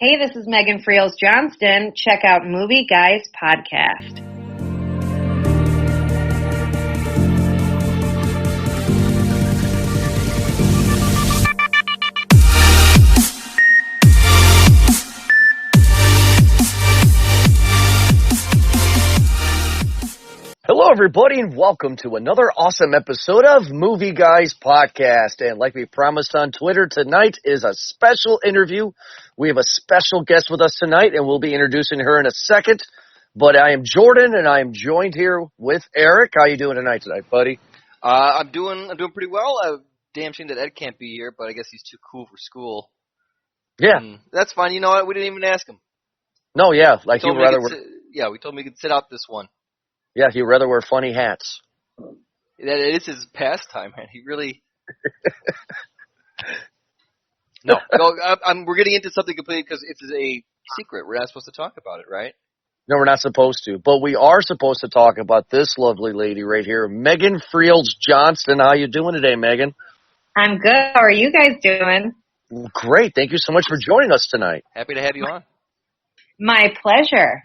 Hey, this is Megan Freels Johnston. Check out Movie Guys Podcast. Hello, everybody, and welcome to another awesome episode of Movie Guys Podcast. And like we promised on Twitter, tonight is a special interview. We have a special guest with us tonight, and we'll be introducing her in a second. But I am Jordan, and I am joined here with Eric. How you doing tonight, buddy? I'm doing pretty well. Damn shame that Ed can't be here, but I guess he's too cool for school. Yeah, that's fine. You know what? We didn't even ask him. No, yeah, like we he'd rather. We told him he could sit out this one. Yeah, he'd rather wear funny hats. That is his pastime, man. He really. No, we're getting into something completely because it's a secret. We're not supposed to talk about it, right? No, we're not supposed to. But we are supposed to talk about this lovely lady right here, Megan Freels Johnston. How you doing today, Megan? I'm good. How are you guys doing? Great. Thank you so much for joining us tonight. Happy to have you on. My pleasure.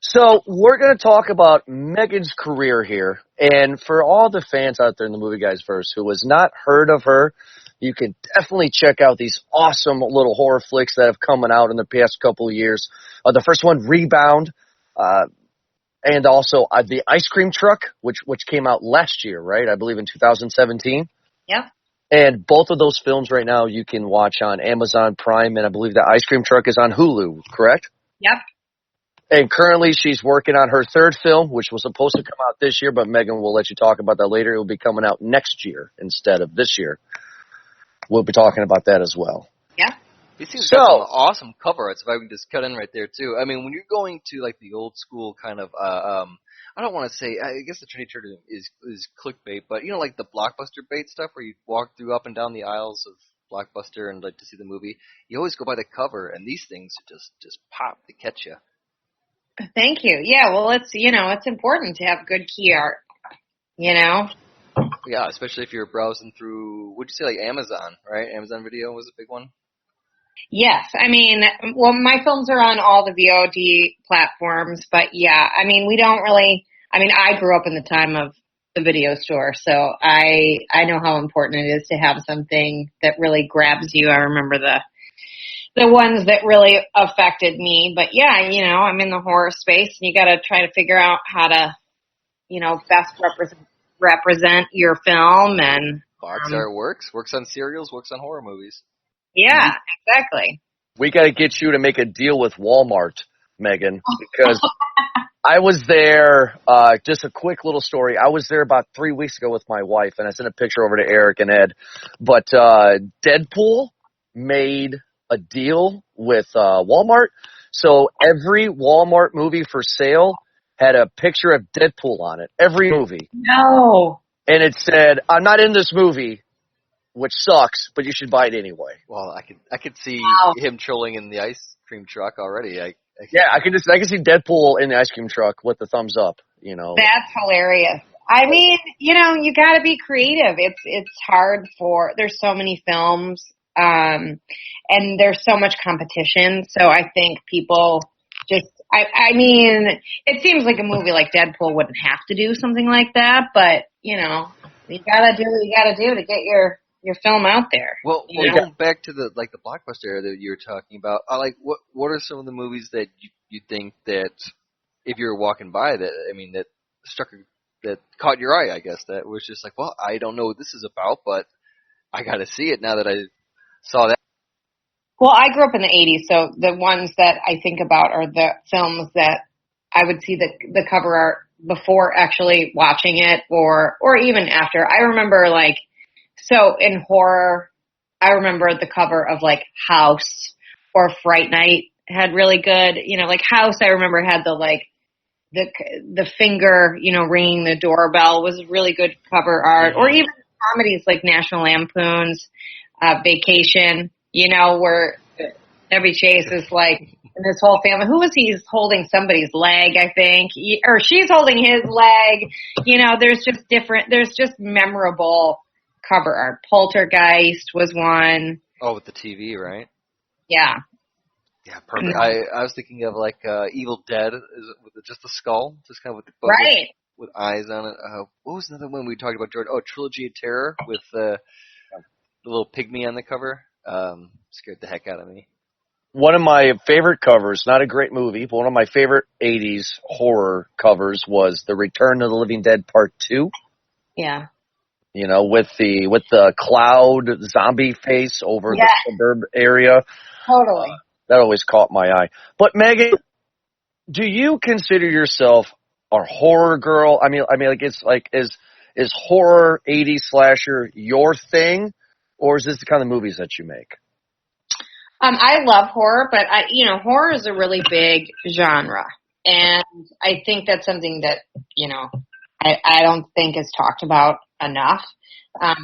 So we're going to talk about Megan's career here. And for all the fans out there in the Movie Guys verse who has not heard of her, you can definitely check out these awesome little horror flicks that have come out in the past couple of years. The first one, Rebound, and also the Ice Cream Truck, which came out last year, right? I believe in 2017. Yep. And both of those films right now you can watch on Amazon Prime, and I believe the Ice Cream Truck is on Hulu, correct? Yep. And currently she's working on her third film, which was supposed to come out this year, but Megan will let you talk about that later. It will be coming out next year instead of this year. We'll be talking about that as well. Yeah. These things got some awesome cover arts, if I can just cut in right there, too. I mean, when you're going to, like, the old school kind of, I don't want to say, I guess the trendy term is clickbait, but, you know, like the Blockbuster bait stuff where you walk through up and down the aisles of Blockbuster and like to see the movie, you always go by the cover, and these things just pop to catch you. Thank you. Yeah, well, it's important to have good key art, Yeah, especially if you're browsing through, would you say like Amazon, right? Amazon Video was a big one? Yes. I mean, well, my films are on all the VOD platforms, but yeah, I mean, I grew up in the time of the video store, so I know how important it is to have something that really grabs you. I remember the ones that really affected me. But yeah, I'm in the horror space, and you got to try to figure out how to, best represent your film. And box art works on serials, works on horror movies. Yeah, exactly. We got to get you to make a deal with Walmart, Megan, because I was there, just a quick little story. I was there about 3 weeks ago with my wife, and I sent a picture over to Eric and Ed. But Deadpool made a deal with Walmart, so every Walmart movie for sale had a picture of Deadpool on it. Every movie. No. And it said, "I'm not in this movie," which sucks, but you should buy it anyway. Well, I could see him trolling in the ice cream truck already. I can see Deadpool in the ice cream truck with the thumbs up. That's hilarious. I mean, you got to be creative. It's hard there's so many films. And there's so much competition, so I think people I mean, it seems like a movie like Deadpool wouldn't have to do something like that, but, you gotta do what you gotta do to get your film out there. Well, going back to the Blockbuster era that you were talking about, what are some of the movies that you think that if you're walking by that caught your eye, I guess, that was just like, well, I don't know what this is about, but I gotta see it now that I saw that. Well, I grew up in the 80s, so the ones that I think about are the films that I would see the cover art before actually watching it or even after. I remember, so in horror, I remember the cover of, House or Fright Night had really good, House, I remember had the finger, ringing the doorbell was really good cover art. Mm-hmm. Or even comedies like National Lampoon's Vacation, where Chevy Chase is and his whole family. Who was he holding somebody's leg, I think, or she's holding his leg. There's just memorable cover art. Poltergeist was one. Oh, with the TV, right? Yeah. Yeah, perfect. I was thinking of like Evil Dead, with just a skull, just kind of with the Right. with eyes on it. What was another one we talked about, Jordan? Oh, Trilogy of Terror with the little pygmy on the cover. Scared the heck out of me. One of my favorite covers, not a great movie, but one of my favorite 80s horror covers was The Return of the Living Dead Part 2. Yeah. You know, with the cloud zombie face over the suburb area. Totally. That always caught my eye. But Megan, do you consider yourself a horror girl? I mean, is horror 80s slasher your thing, or is this the kind of movies that you make? I love horror, but horror is a really big genre, and I think that's something that I don't think is talked about enough,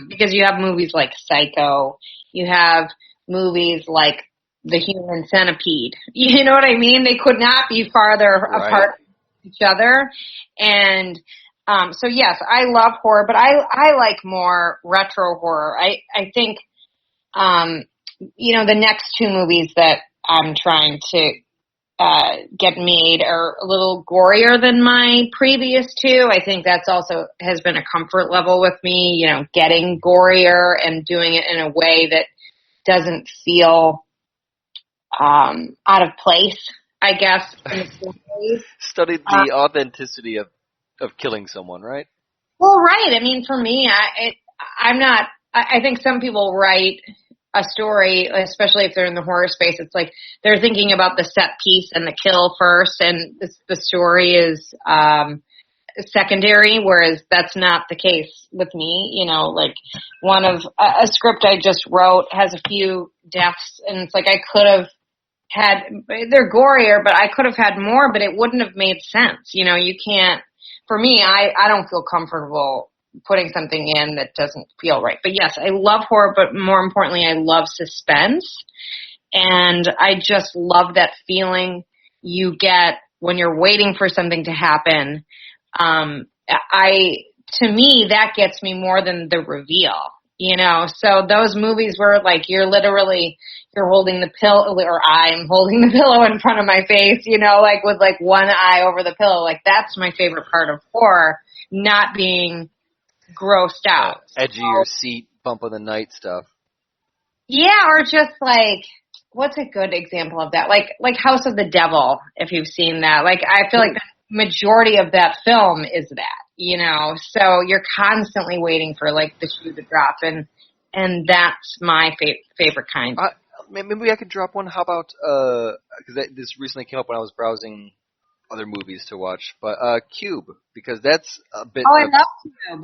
because you have movies like Psycho, you have movies like The Human Centipede. You know what I mean? They could not be farther apart from each other, and so yes, I love horror, but I like more retro horror. I think. The next two movies that I'm trying to get made are a little gorier than my previous two. I think that's also has been a comfort level with me, getting gorier and doing it in a way that doesn't feel out of place, I guess. In the story. Studied the authenticity of killing someone, right? Well, right. I mean, for me, I'm not. I think some people write a story, especially if they're in the horror space, it's like they're thinking about the set piece and the kill first, and the story is secondary, whereas that's not the case with me. Like one of a script I just wrote has a few deaths, and it's like I could have had, they're gorier, but I could have had more, but it wouldn't have made sense. You can't, for me, I don't feel comfortable putting something in that doesn't feel right. But yes, I love horror, but more importantly, I love suspense. And I just love that feeling you get when you're waiting for something to happen. To me, that gets me more than the reveal, So those movies where like you're holding the pillow, or I'm holding the pillow in front of my face, like with like one eye over the pillow, like that's my favorite part of horror, not being grossed out. Edge of your seat, bump of the night stuff. Yeah, or just like, what's a good example of that? Like House of the Devil, if you've seen that. Like, I feel like the majority of that film is that, So you're constantly waiting for like the shoe to drop, and that's my favorite kind. Maybe I could drop one. How about because this recently came up when I was browsing other movies to watch, but Cube, because that's a bit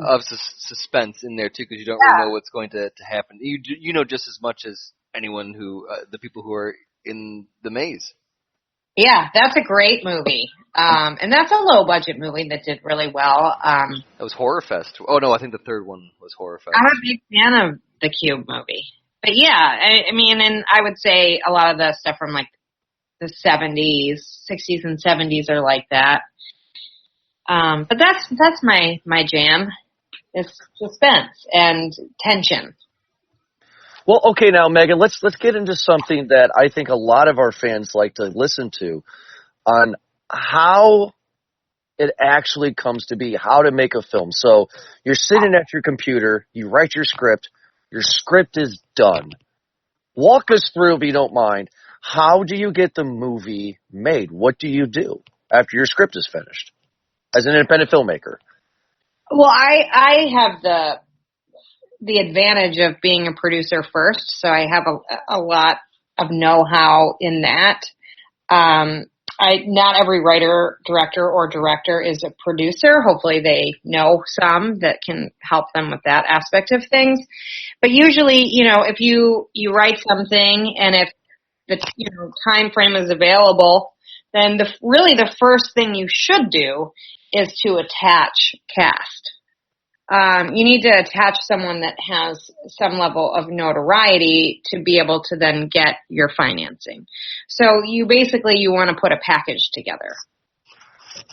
of suspense in there too, because you don't really know what's going to happen. You know just as much as anyone who the people who are in the maze. Yeah, that's a great movie, and that's a low budget movie that did really well. That was Horror Fest. Oh no, I think the third one was Horror Fest. I'm a big fan of the Cube movie, but yeah, I mean, and I would say a lot of the stuff from like the 70s, 60s, and 70s are like that. But that's my jam. It's suspense and tension. Well, okay, now Megan, let's get into something that I think a lot of our fans like to listen to on how it actually comes to be, how to make a film. So you're sitting at your computer, you write your script is done. Walk us through, if you don't mind, how do you get the movie made? What do you do after your script is finished as an independent filmmaker? Well, I have the advantage of being a producer first, so I have a lot of know-how in that. Not every writer, director is a producer. Hopefully they know some that can help them with that aspect of things. But usually, if you write something and if the time frame is available, then the first thing you should do is to attach cast. You need to attach someone that has some level of notoriety to be able to then get your financing. So you want to put a package together.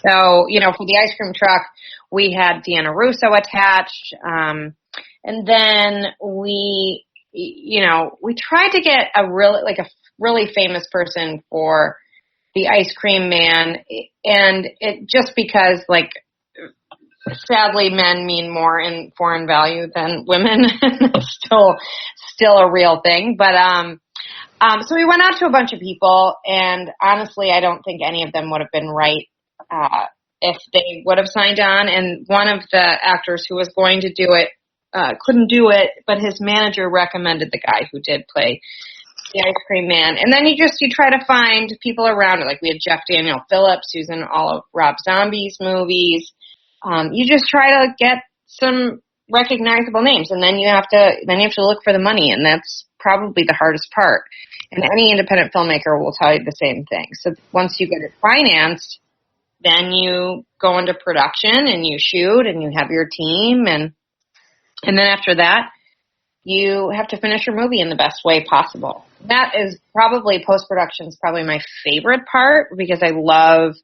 So, for the ice cream truck, we had Deanna Russo attached, and then we tried to get really famous person for the Ice Cream Man, and it just because like sadly men mean more in foreign value than women. It's still a real thing, but so we went out to a bunch of people, and honestly, I don't think any of them would have been right if they would have signed on. And one of the actors who was going to do it couldn't do it, but his manager recommended the guy who did play the Ice Cream Man. And then you try to find people around it. Like we had Jeff Daniel Phillips, who's in all of Rob Zombie's movies. You just try to get some recognizable names, and then you have to look for the money, and that's probably the hardest part. And any independent filmmaker will tell you the same thing. So once you get it financed, then you go into production and you shoot and you have your team, and then after that, you have to finish your movie in the best way possible. That is probably post-production is probably my favorite part, because I love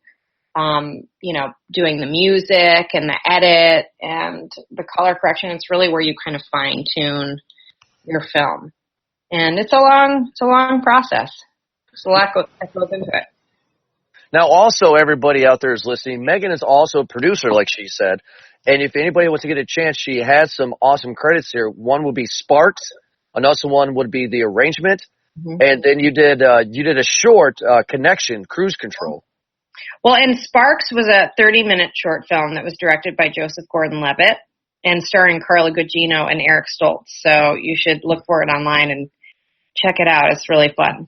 doing the music and the edit and the color correction. It's really where you kind of fine tune your film. And it's a long process. There's a lot that goes into it. Now, also, everybody out there is listening. Megan is also a producer, like she said. And if anybody wants to get a chance, she has some awesome credits here. One would be Sparks. Another one would be The Arrangement. Mm-hmm. And then you did a short, Connection, Cruise Control. Well, and Sparks was a 30-minute short film that was directed by Joseph Gordon-Levitt and starring Carla Gugino and Eric Stoltz. So you should look for it online and check it out. It's really fun.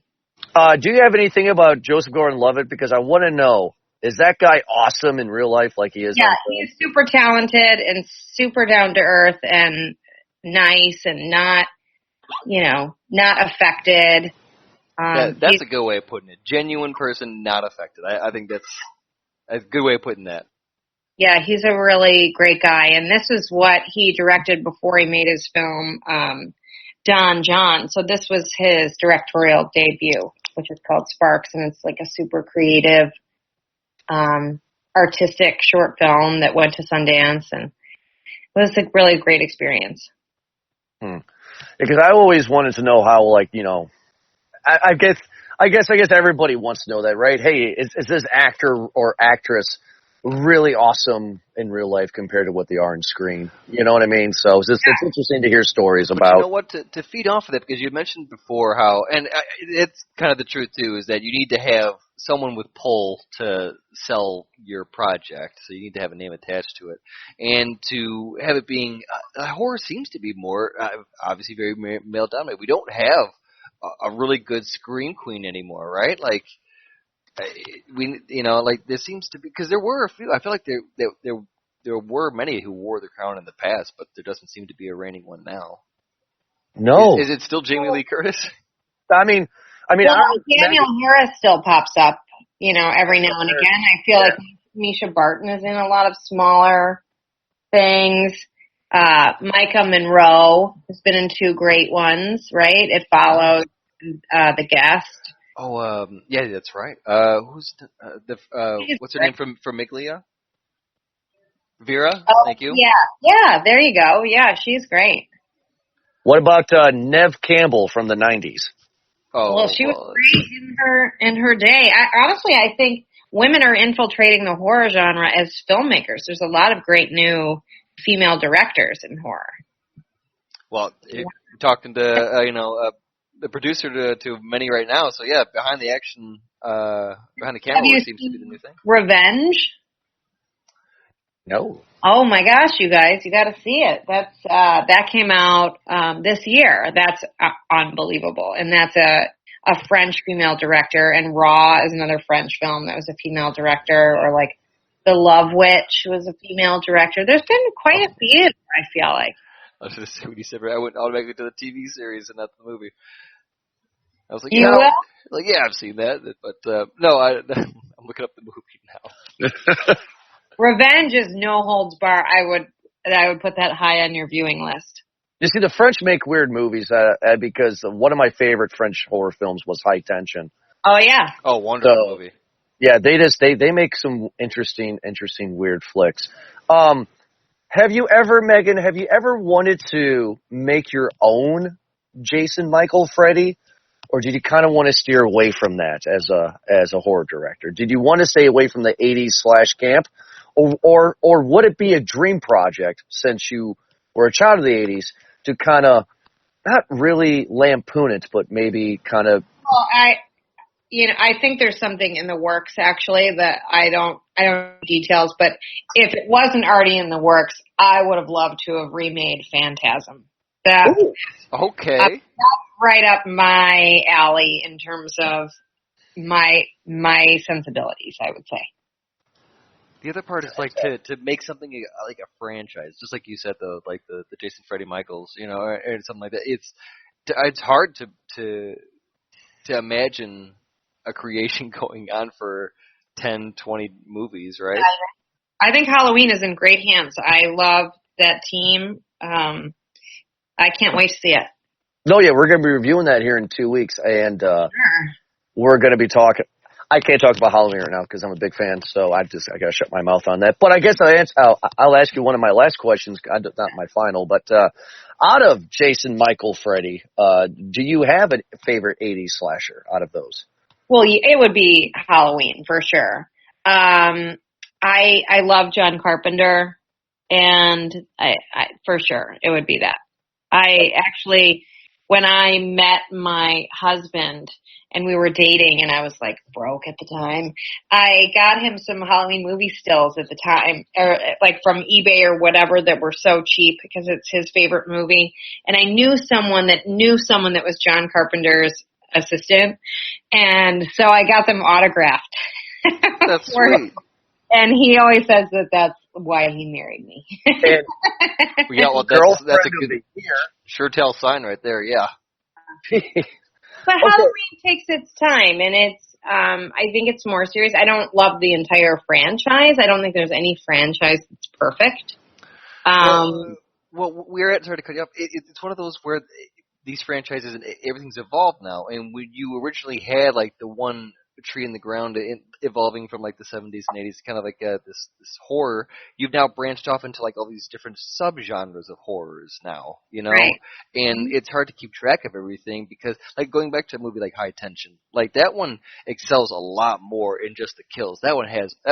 Do you have anything about Joseph Gordon-Levitt? Because I want to know, is that guy awesome in real life like he is? Yeah, he's super talented and super down to earth and nice and not affected. That's a good way of putting it. Genuine person, not affected. I think that's a good way of putting that. Yeah, he's a really great guy, and this is what he directed before he made his film Don John. So this was his directorial debut, which is called Sparks, and it's like a super creative, artistic short film that went to Sundance, and it was a really great experience. Because I always wanted to know how, I guess everybody wants to know that, right? Hey, is this actor or actress really awesome in real life compared to what they are on screen? You know what I mean? So it's interesting to hear stories about. But you know what? To feed off of that, because you mentioned before how, and it's kind of the truth too, is that you need to have someone with pull to sell your project. So you need to have a name attached to it, and to have it being horror seems to be more obviously very male dominated. We don't have a really good scream queen anymore, right? Like there seems to be, because there were a few. I feel like there were many who wore the crown in the past, but there doesn't seem to be a reigning one now. No, is it still Jamie Lee Curtis? I mean, Daniel Harris still pops up, every now and again. I feel like Misha Barton is in a lot of smaller things. Micah Monroe has been in two great ones, right? It Follows, The Guest. Oh, yeah, that's right. Who's what's her name from Miglia? Vera? Oh, thank you. Yeah, there you go. Yeah, she's great. What about Neve Campbell from the 90s? Oh, well, she was great in her day. I think women are infiltrating the horror genre as filmmakers. There's a lot of great new female directors in horror. Well, you're talking to the producer to many right now. So yeah, behind the action, behind the camera seems to be the new thing. Revenge? No. Oh my gosh, you guys, you got to see it. That's that came out this year. That's unbelievable, and that's a French female director. And Raw is another French film that was a female director, or like The Love Witch was a female director. There's been quite a few, I feel like. I was going to say, when you said I went automatically to the TV series and not the movie. I was like, I've seen that, but no, I'm looking up the movie now. Revenge is no holds bar. I would put that high on your viewing list. You see, the French make weird movies because one of my favorite French horror films was High Tension. Oh yeah. Oh, wonderful movie. Yeah, they make some interesting weird flicks. Have you ever, Megan, wanted to make your own Jason Michael Freddy? or did you kind of want to steer away from that as a horror director? Did you want to stay away from the 80s / camp, or would it be a dream project since you were a child of the 80s to kind of not really lampoon it, but maybe kind of? Well, I think there's something in the works actually that I don't know details, but if it wasn't already in the works, I would have loved to have remade Phantasm. That's okay. right up my alley in terms of my sensibilities, I would say. The other part is like to make something like a franchise, just like you said, though, like the Jason Freddy Michaels, or something like that. It's hard to imagine a creation going on for 10, 20 movies, right? I think Halloween is in great hands. I love that team. I can't wait to see it. No, yeah, we're going to be reviewing that here in 2 weeks, and we're going to be talking. I can't talk about Halloween right now because I'm a big fan, so I got to shut my mouth on that. But I guess I'll ask you one of my last questions, not my final, but out of Jason, Michael, Freddy, do you have a favorite 80s slasher out of those? Well, it would be Halloween for sure. I love John Carpenter, and I for sure it would be that. I actually, when I met my husband and we were dating, and I was like broke at the time, I got him some Halloween movie stills at the time, or like from eBay or whatever, that were so cheap because it's his favorite movie. And I knew someone that was John Carpenter's assistant, and so I got them autographed. That's sweet. And he always says that that's why he married me. Yeah, well, that's a good sure tell sign right there. Yeah. But Halloween takes its time, and it's I think it's more serious. I don't love the entire franchise. I don't think there's any franchise that's perfect. Well, we're at, sorry to cut you off. It's one of those where these franchises and everything's evolved now. And when you originally had like the one tree in the ground evolving from like the 70s and 80s, kind of like this horror, you've now branched off into like all these different subgenres of horrors now, Right. And it's hard to keep track of everything because like going back to a movie like High Tension, like that one excels a lot more in just the kills. That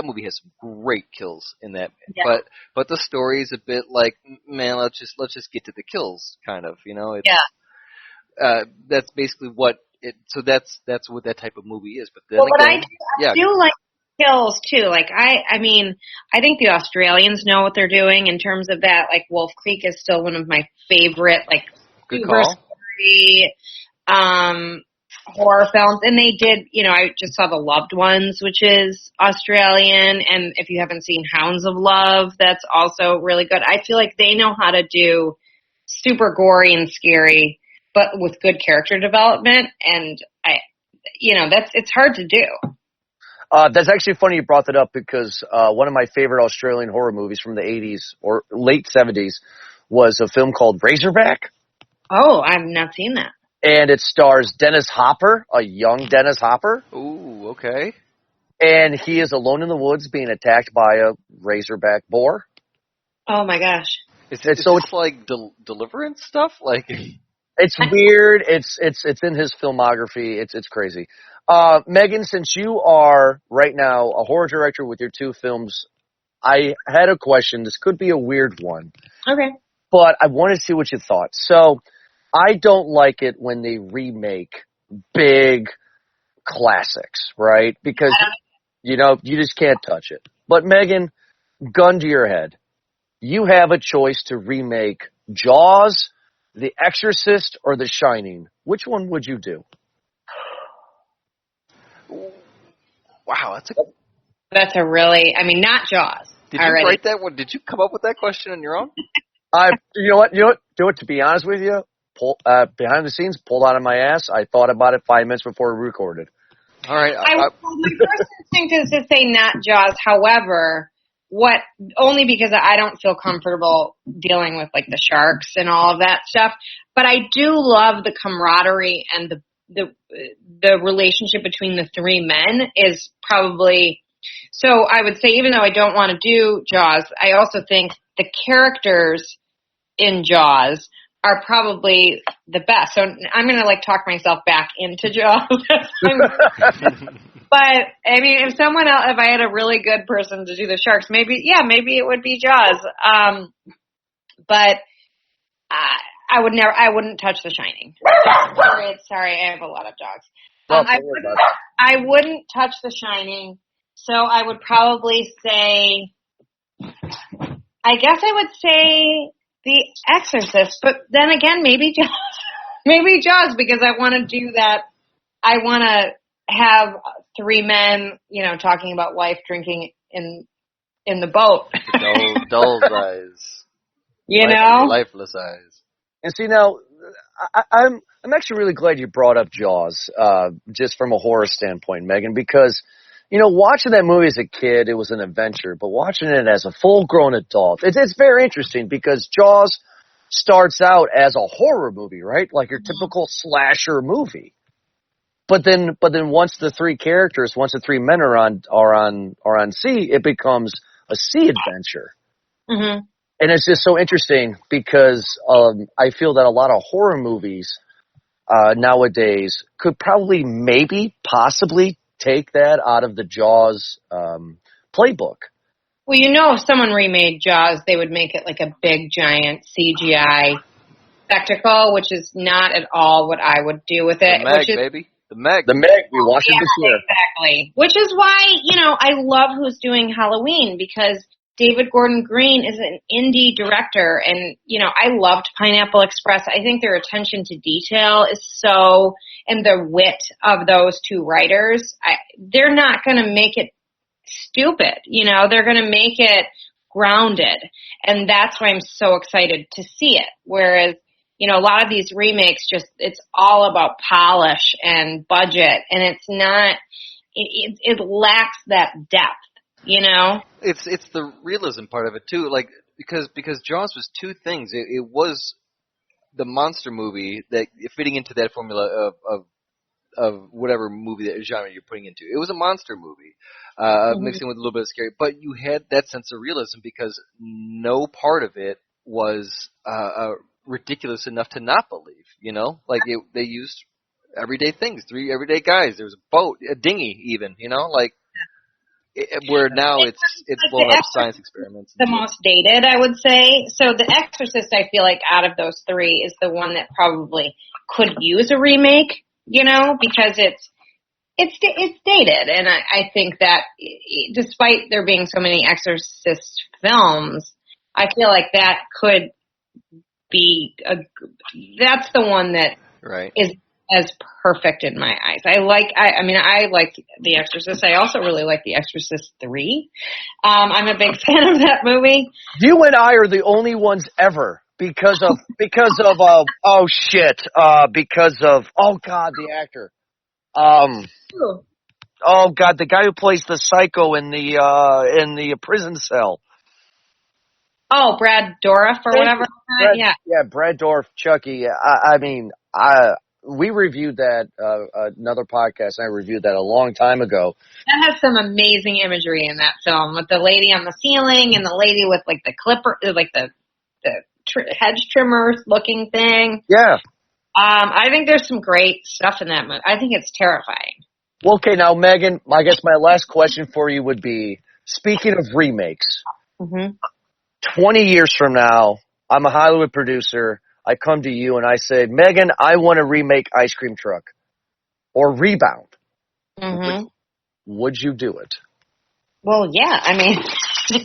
movie has some great kills in that, Yeah. but the story is a bit like, man, let's just get to the kills kind of, It's, that's basically what so that's what that type of movie is. But then again, I do like kills too. Like I mean, I think the Australians know what they're doing in terms of that. Like Wolf Creek is still one of my favorite, like, good super call. scary, horror films. And they did, I just saw The Loved Ones, which is Australian. And if you haven't seen Hounds of Love, that's also really good. I feel like they know how to do super gory and scary, but with good character development, and it's hard to do. That's actually funny you brought that up because one of my favorite Australian horror movies from the 80s or late 70s was a film called Razorback. Oh, I've not seen that. And it stars Dennis Hopper, a young Dennis Hopper. Ooh, okay. And he is alone in the woods being attacked by a razorback boar. Oh my gosh. It's like Deliverance stuff? Like... It's weird. It's in his filmography. It's crazy. Megan, since you are right now a horror director with your 2 films, I had a question. This could be a weird one. Okay. But I wanted to see what you thought. So I don't like it when they remake big classics, right? Because, you just can't touch it. But Megan, gun to your head. You have a choice to remake Jaws, The Exorcist, or The Shining. Which one would you do? Wow, that's a really, not Jaws. Did you write that one? Did you come up with that question on your own? You know what? To be honest with you, behind the scenes, pulled out of my ass. I thought about it 5 minutes before we recorded. All right. My first instinct is to say not Jaws. However, only because I don't feel comfortable dealing with like the sharks and all of that stuff. But I do love the camaraderie and the relationship between the 3 men is probably, so I would say even though I don't want to do Jaws, I also think the characters in Jaws are probably the best. So I'm going to like talk myself back into Jaws. But I mean, if I had a really good person to do the sharks, maybe it would be Jaws. But I wouldn't touch The Shining. Sorry, I have a lot of dogs. I wouldn't touch The Shining. So I would probably say, I guess I would say The Exorcist, but then again, maybe Jaws, because I want to do that. I want to have three men, talking about life, drinking in the boat. Dull eyes. Lifeless eyes. And see, now, I'm actually really glad you brought up Jaws, just from a horror standpoint, Megan, because, watching that movie as a kid, it was an adventure, but watching it as a full-grown adult, it's very interesting because Jaws starts out as a horror movie, right? Like your typical slasher movie. But then once the three men are on sea, it becomes a sea adventure. Mm-hmm. And it's just so interesting because I feel that a lot of horror movies nowadays could probably possibly take that out of the Jaws playbook. Well, if someone remade Jaws, they would make it like a big, giant CGI spectacle, which is not at all what I would do with it. The Meg. We watched it this year. Exactly. Which is why, I love who's doing Halloween, because David Gordon Green is an indie director, and, I loved Pineapple Express. I think their attention to detail is and the wit of those two writers, they're not going to make it stupid, they're going to make it grounded, and that's why I'm so excited to see it. Whereas, a lot of these remakes it's all about polish and budget, and it's not, it lacks that depth, It's the realism part of it too, like, because Jaws was two things. It was the monster movie that fitting into that formula of whatever movie that genre you're putting into. It was a monster movie, mixing with a little bit of scary, but you had that sense of realism because no part of it was ridiculous enough to not believe. Like they used everyday things, three everyday guys. There was a boat, a dinghy, even. Where now it's blown up science experiments. The most dated, I would say. So The Exorcist, I feel like out of those three is the one that probably could use a remake, because it's dated. And I think that despite there being so many Exorcist films, I feel like that could be that's the one that is as perfect in my eyes. I like The Exorcist. I also really like The Exorcist 3. I'm a big fan of that movie. You and I are the only ones ever because of oh God, the actor. Oh God, the guy who plays the psycho in the prison cell. Oh, Brad Dourif or whatever. Brad Dourif, Chucky. We reviewed that, another podcast, and I reviewed that a long time ago. That has some amazing imagery in that film, with the lady on the ceiling and the lady with like the clipper, like the hedge trimmer looking thing. Yeah. I think there's some great stuff in that movie. I think it's terrifying. Well, okay, now Megan, I guess my last question for you would be, speaking of remakes, 20 years from now, I'm a Hollywood producer. I come to you and I say, Megan, I want to remake Ice Cream Truck or Rebound. Would you do it? Well, yeah.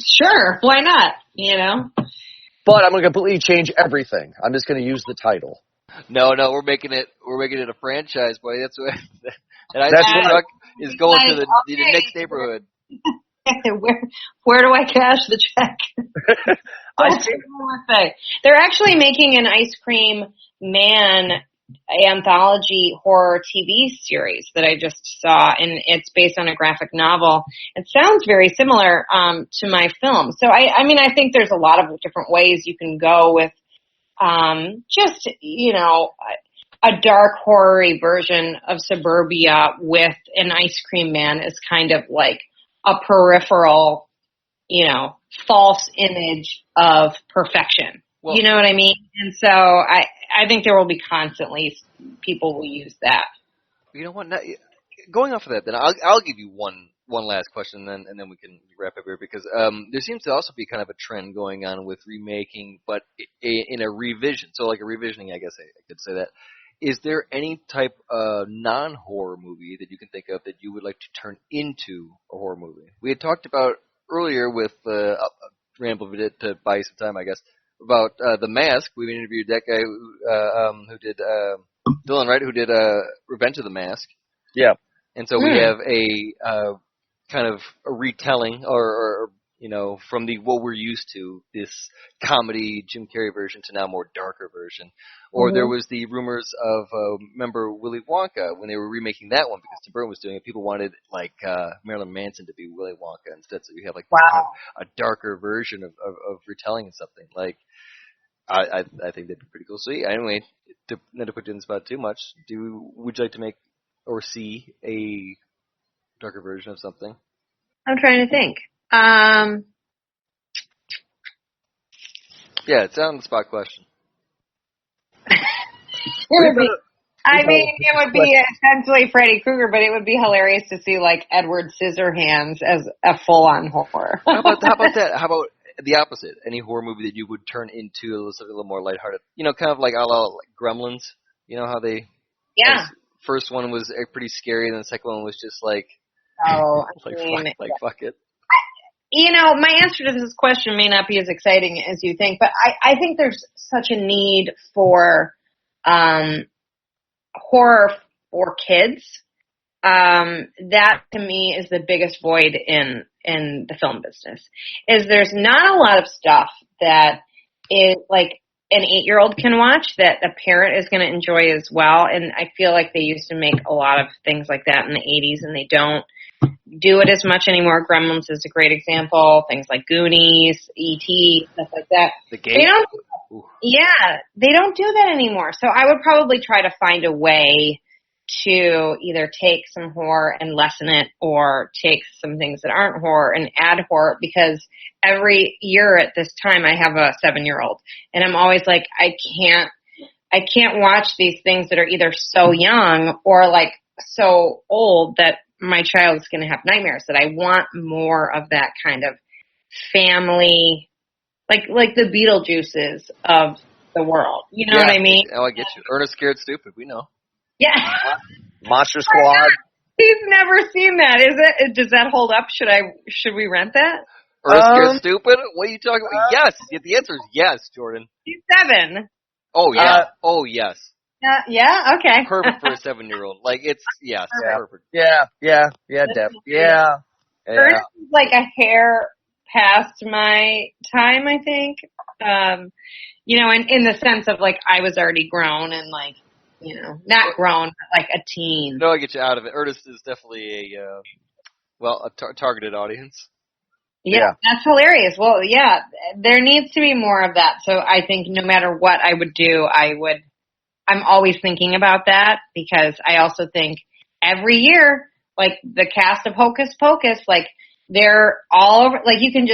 Sure. Why not? But I'm going to completely change everything. I'm just going to use the title. No, we're making it a franchise, boy. That's what. And Ice Cream Truck is going to the next neighborhood. Where do I cash the check? They're actually making an Ice Cream Man anthology horror TV series that I just saw, and it's based on a graphic novel. It sounds very similar to my film. So I think there's a lot of different ways you can go with a dark horror-y version of suburbia with an Ice Cream Man is kind of like a peripheral, false image of perfection, Well, you know what I mean? And so I think there will be constantly people will use that. you know what? Now, going off of that, then I'll give you one last question, and then we can wrap up here because there seems to also be kind of a trend going on with remaking, but in a revision. So like a revisioning, I guess I could say that. Is there any type of non-horror movie that you can think of that you would like to turn into a horror movie? We had talked about earlier with rambled to buy you some time, I guess, about The Mask. We interviewed that guy who did Dylan, right? Who did Revenge of the Mask. Yeah. And so we have a kind of a retelling, or from what we're used to, this comedy Jim Carrey version to now more darker version. Or there was the rumors of, remember Willy Wonka when they were remaking that one because Tim Burton was doing it. People wanted like Marilyn Manson to be Willy Wonka instead, so you have like kind of a darker version of retelling of something. Like I think that'd be pretty cool. So yeah, anyway, not to put you in the spot too much, would you like to make or see a darker version of something? I'm trying to think. Yeah, it's an on the spot question. It would be essentially Freddy Krueger, but it would be hilarious to see like Edward Scissorhands as a full-on horror. How about that? How about the opposite? Any horror movie that you would turn into a little more lighthearted? Kind of like a la like Gremlins. You know how they? Yeah. First one was pretty scary, and the second one was just like, fuck it. My answer to this question may not be as exciting as you think, but I think there's such a need for horror for kids. That to me is the biggest void in the film business. Is there's not a lot of stuff that is like an 8-year-old can watch that a parent is going to enjoy as well. And I feel like they used to make a lot of things like that in the 80s, and they don't do it as much anymore. Gremlins is a great example. Things like Goonies, E.T., stuff like that. The Gate? They don't do that anymore. So I would probably try to find a way to either take some horror and lessen it, or take some things that aren't horror and add horror, because every year at this time I have a 7-year-old, and I'm always like, I can't watch these things that are either so young or like so old that my child is going to have nightmares. That I want more of that kind of family, like the Beetlejuices of the world. You know what I mean? Oh, I get you. Ernest Scared Stupid, we know. Yeah. Monster Squad. He's never seen that. Does that hold up? Should we rent that? Ernest Scared Stupid? What are you talking about? Yes. The answer is yes, Jordan. He's 7. Oh, yeah. Yes. Yeah, okay. Perfect for a 7-year-old. Like, it's, yes, perfect. Yeah, Deb. Yeah. Ernest is like a hair past my time, I think. In the sense of like I was already grown and like, not grown, but like a teen. No, I get you out of it. Ernest is definitely a targeted audience. Yeah, that's hilarious. Well, yeah, there needs to be more of that. So I think no matter what I would do, I'm always thinking about that, because I also think every year, like the cast of Hocus Pocus, like they're all over, like you can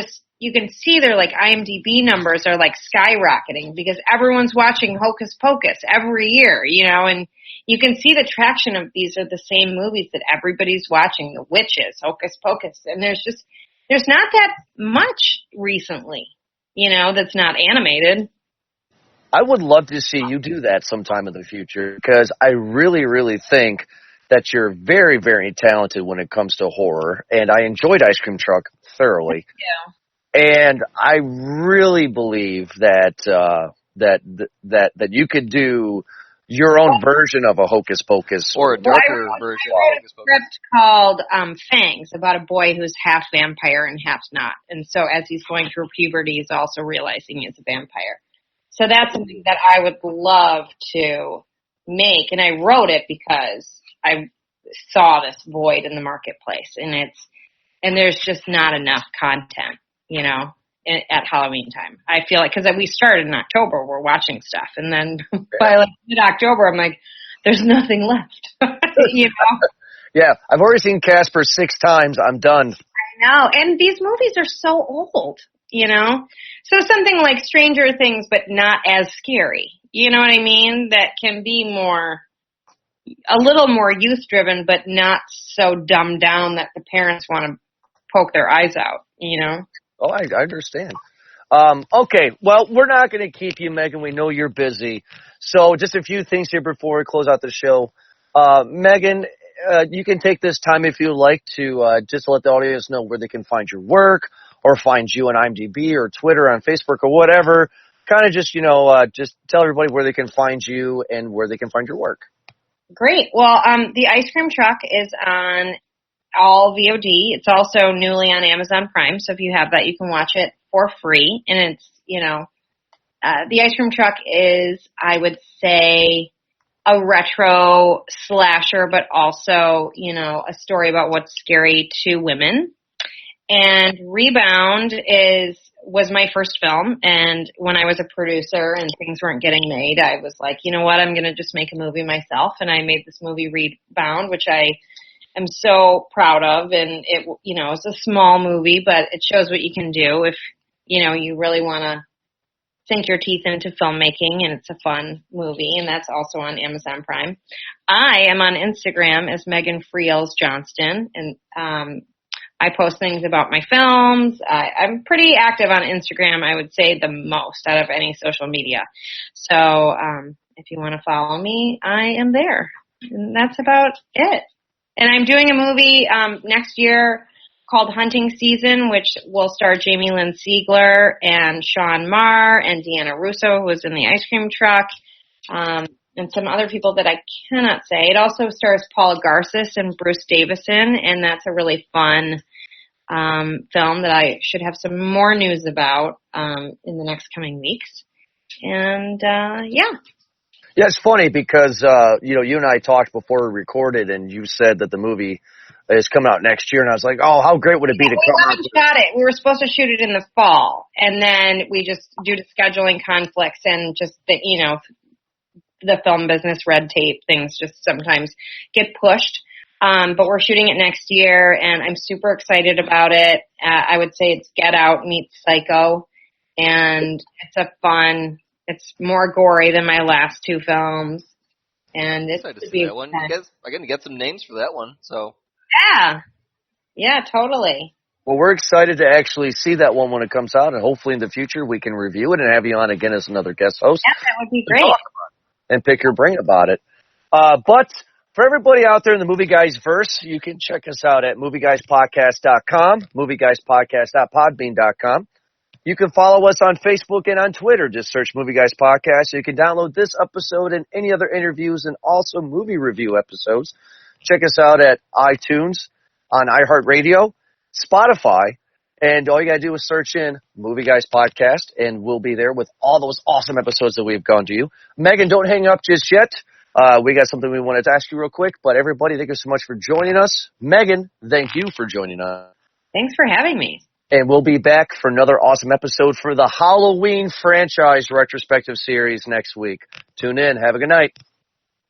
see their like IMDb numbers are like skyrocketing because everyone's watching Hocus Pocus every year, and you can see the traction of these are the same movies that everybody's watching, The Witches, Hocus Pocus, and there's not that much recently, that's not animated. I would love to see you do that sometime in the future, because I really, really think that you're very, very talented when it comes to horror, and I enjoyed Ice Cream Truck thoroughly. Yeah. And I really believe that that you could do your own version of a Hocus Pocus, or a darker version of Hocus Pocus. A script called Fangs, about a boy who's half vampire and half not, and so as he's going through puberty, he's also realizing he's a vampire. So that's something that I would love to make, and I wrote it because I saw this void in the marketplace, and there's just not enough content, at Halloween time. I feel like, because we started in October, we're watching stuff, and then by like mid-October, I'm like, there's nothing left, Yeah, I've already seen Casper 6 times. I'm done. I know, and these movies are so old. you know? So something like Stranger Things, but not as scary. You know what I mean? That can be a little more youth-driven, but not so dumbed down that the parents want to poke their eyes out, you know? Oh, I understand. Okay, well, we're not going to keep you, Megan. We know you're busy. So just a few things here before we close out the show. Megan, you can take this time if you like to just let the audience know where they can find your work or find you on IMDb or Twitter, on Facebook or whatever. Kind of just, just tell everybody where they can find you and where they can find your work. Great. Well, the Ice Cream Truck is on all VOD. It's also newly on Amazon Prime, so if you have that, you can watch it for free. And it's, the Ice Cream Truck is, I would say, a retro slasher, but also, a story about what's scary to women. And Rebound was my first film, and when I was a producer and things weren't getting made, I was like, you know what, I'm going to just make a movie myself, and I made this movie Rebound, which I am so proud of, and it's a small movie, but it shows what you can do if, you really want to sink your teeth into filmmaking, and it's a fun movie, and that's also on Amazon Prime. I am on Instagram as Megan Freels Johnston, and I post things about my films. I'm pretty active on Instagram, I would say the most out of any social media. So if you want to follow me, I am there. And that's about it. And I'm doing a movie next year called Hunting Season, which will star Jamie Lynn Sigler and Sean Marr and Deanna Russo, who was in the Ice Cream Truck, and some other people that I cannot say. It also stars Paul Garces and Bruce Davison, and that's a really fun film that I should have some more news about in the next coming weeks. And, yeah. Yeah, it's funny because, you and I talked before we recorded, and you said that the movie is coming out next year, and I was like, oh, how great would it be to come out? We shot it. We were supposed to shoot it in the fall, and then we just, due to scheduling conflicts and just the film business red tape, things just sometimes get pushed. But we're shooting it next year, and I'm super excited about it. I would say it's Get Out meets Psycho, and it's more gory than my last two films. And it's excited to see that one. I'm going to get some names for that one. So yeah, totally. Well, we're excited to actually see that one when it comes out, and hopefully in the future we can review it and have you on again as another guest host. Yeah, that would be great. And pick your brain about it. But for everybody out there in the Movie Guys verse, you can check us out at movieguyspodcast.com, movieguyspodcast.podbean.com. You can follow us on Facebook and on Twitter. Just search Movie Guys Podcast. You can download this episode and any other interviews and also movie review episodes. Check us out at iTunes, on iHeartRadio, Spotify, and all you got to do is search in Movie Guys Podcast, and we'll be there with all those awesome episodes that we've gone to you. Megan, don't hang up just yet. We got something we wanted to ask you real quick, but everybody, thank you so much for joining us. Megan, thank you for joining us. Thanks for having me. And we'll be back for another awesome episode for the Halloween franchise retrospective series next week. Tune in. Have a good night.